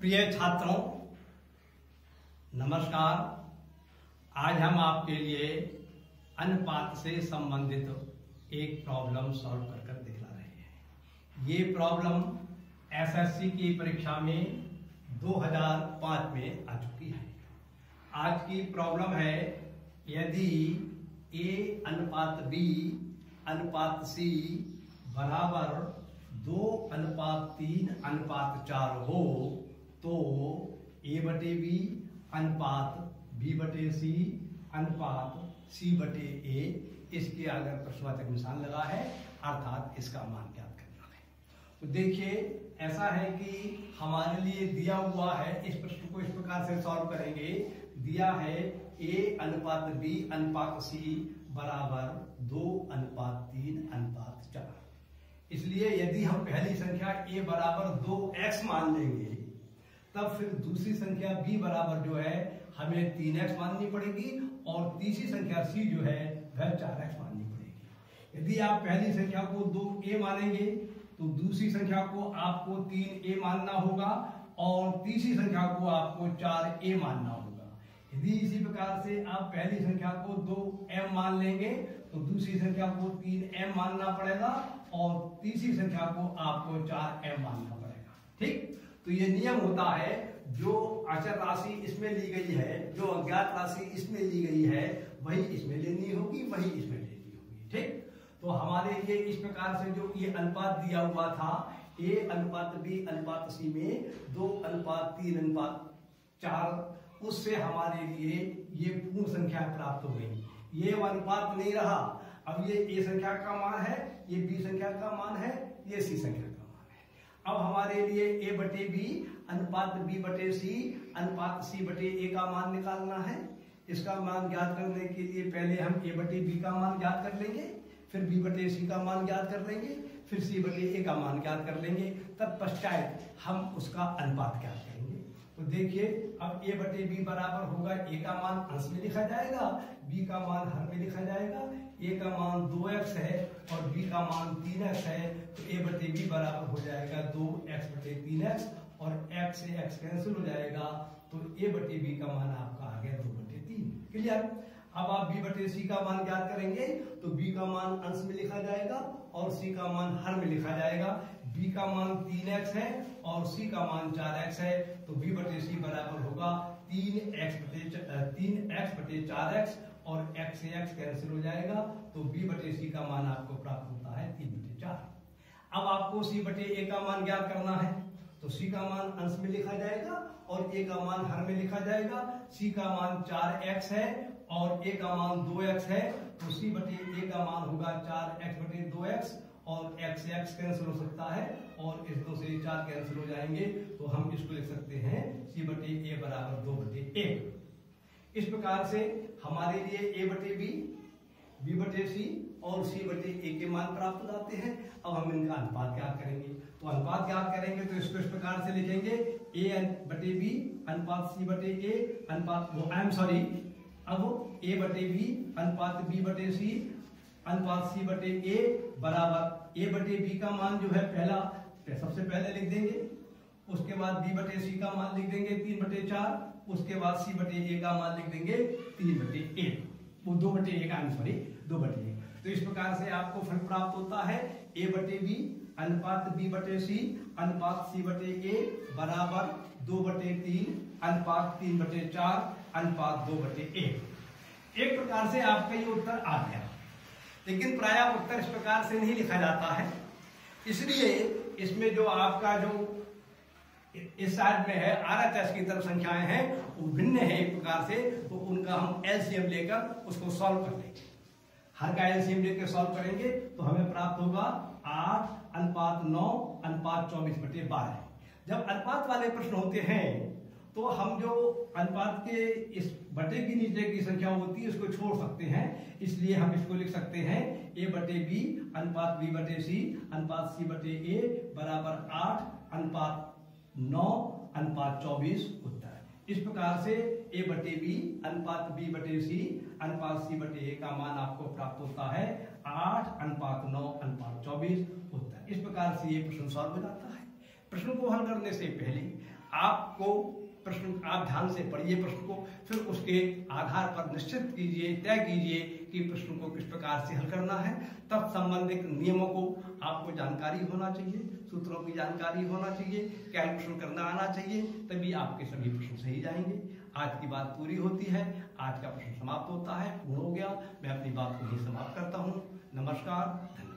प्रिय छात्रों, नमस्कार। आज हम आपके लिए अनुपात से संबंधित एक प्रॉब्लम सॉल्व कर दिखा रहे हैं। ये प्रॉब्लम एसएससी की परीक्षा में 2005 में आ चुकी है। आज की प्रॉब्लम है, यदि A अनुपात B अनुपात C बराबर 2:3:4 हो तो A/B अनुपात B/C अनुपात C/A, इसके अगर प्रश्नवाचक निशान लगा है अर्थात इसका मान ज्ञात करना है। तो देखिए, ऐसा है कि हमारे लिए दिया हुआ है, इस प्रश्न को इस प्रकार से सॉल्व करेंगे। दिया है A अनुपात B अनुपात C बराबर 2:3:4। इसलिए यदि हम पहली संख्या A बराबर 2x मान लेंगे, तब फिर दूसरी संख्या B बराबर जो है हमें 3x माननी पड़ेगी और तीसरी संख्या C जो है वह 4x माननी पड़ेगी। यदि आप पहली संख्या को 2a मानेंगे तो दूसरी संख्या को आपको 3a मानना होगा और तीसरी संख्या को आपको 4a मानना होगा। यदि इसी प्रकार से आप पहली संख्या को 2m मान लेंगे तो दूसरी संख्या को 3m मानना पड़ेगा और तीसरी संख्या को आपको 4m मानना पड़ेगा। ठीक, तो ये नियम होता है, जो अचर राशि इसमें ली गई है, जो अज्ञात राशि इसमें ली गई है, वही इसमें लेनी होगी, वही इसमें लेनी होगी। ठीक, तो हमारे लिए इस प्रकार से जो ये अनुपात दिया हुआ था A अनुपात B अनुपात C में 2:3:4, उससे हमारे लिए ये पूर्ण संख्या प्राप्त हो गई। ये अनुपात नहीं रहा, अब ये A संख्या का मान है, ये B संख्या का मान है, ये C संख्या का मान है। अब हमारे लिए A/B अनुपात B/C अनुपात C/A का मान निकालना है। इसका मान ज्ञात करने के लिए पहले हम A/B का मान ज्ञात कर लेंगे, फिर B/C का मान ज्ञात कर लेंगे, फिर C/A का मान ज्ञात कर लेंगे, तब पश्चात हम उसका अनुपात ज्ञात करेंगे। तो देखिए, अब A/B बराबर होगा, A का मान अंश में लिखा जाएगा, B का मान हर में लिखा जाएगा। A का मान 2x है और B का मान 3x है, तो A/B बराबर हो जाएगा 2x/3x और x से x कैंसिल हो जाएगा, तो A/B का मान आपका आ गया 2/3। क्लियर? अब आप B/C का मान ज्ञात करेंगे तो B का मान अंश में लिखा जाएगा और C का मान हर में लिखा जाएगा। B का मान 3x है और C का मान 4x है, तो B/C बराबर होगा 3x/4x और x से x कैंसिल हो जाएगा, तो B/C का मान आपको प्राप्त होता है 3/4। अब आपको C/A का मान ज्ञात करना है, तो C का मान अंश में लिखा जाएगा और A का मान हर में लिखा जाएगा। C का मान 4x है और A का मान 2x है, तो C/A का मान होगा 4x/2x और x से x कैंसिल हो सकता है और इस 2 से 4 कैंसिल हो जाएंगे, तो हम इसको लिख सकते हैं C/A बराबर 2/1। इस प्रकार से हमारे लिए A/B, B/C और C/A के मान प्राप्त हो जाते हैं। अब हम इनका अनुपात ज्ञात करेंगे, तो अनुपात ज्ञात करेंगे तो इसको इस प्रकार से लिखेंगे, A/B अनुपात C/A अनुपात अब A/B अनुपात B/C अनुपात C/A बराबर A/B का मान जो है पहला सबसे पहले लिख देंगे, उसके बाद B/C का मान लिख देंगे 3/4, उसके बाद C/A का मान लिख देंगे 3/1, वो 2/1। तो इस प्रकार से आपको फल प्राप्त होता है A/B अनुपात B/C अनुपात C/A बराबर 2/3 अनुपात 3/4 अनुपात 2/1। एक प्रकार से आपका ये उत्तर आ गया, लेकिन प्रायः उत्तर इस प्रकार से नहीं लिखा जाता है, इसलिए इसमें जो आपका जो इस साइड में है RHS की तरफ संख्याएं हैं वो भिन्न है एक प्रकार से, तो उनका हम LCM लेकर उसको सॉल्व कर लेंगे। हर का LCM लेकर सॉल्व करेंगे तो हमें प्राप्त होगा 8:9:24/12। जब अनुपात वाले प्रश्न होते हैं तो हम जो अनुपात के इस बटे की नीचे की संख्या होती है उसको छोड़ सकते हैं, इसलिए हम इसको लिख सकते हैं A/B अनुपात B/C अनुपात C/A बराबर 8:9:24 उत्तर। इस प्रकार से A/B अनुपात B/C अनुपात C/A का मान आपको प्राप्त होता है 8:9:24 उत्तर। इस प्रकार से ये प्रश्न सॉल्व हो जाता है। प्रश्न को हल करने से पहले आपको प्रश्न, आप ध्यान से पढ़िए प्रश्न को, फिर उसके आधार पर निश्चित कीजिए, तय कीजिए कि प्रश्न को किस प्रकार से हल करना है। तब संबंधित नियमों को आपको जानकारी होना चाहिए, सूत्रों की जानकारी होना चाहिए, कैलकुलेशन करना आना चाहिए, तभी आपके सभी प्रश्न सही जाएंगे। आज की बात पूरी होती है, आज का प्रश्न समाप्त होता है, पूर्ण हो गया। मैं अपनी बात को यही समाप्त करता हूँ। नमस्कार, धन्यवाद।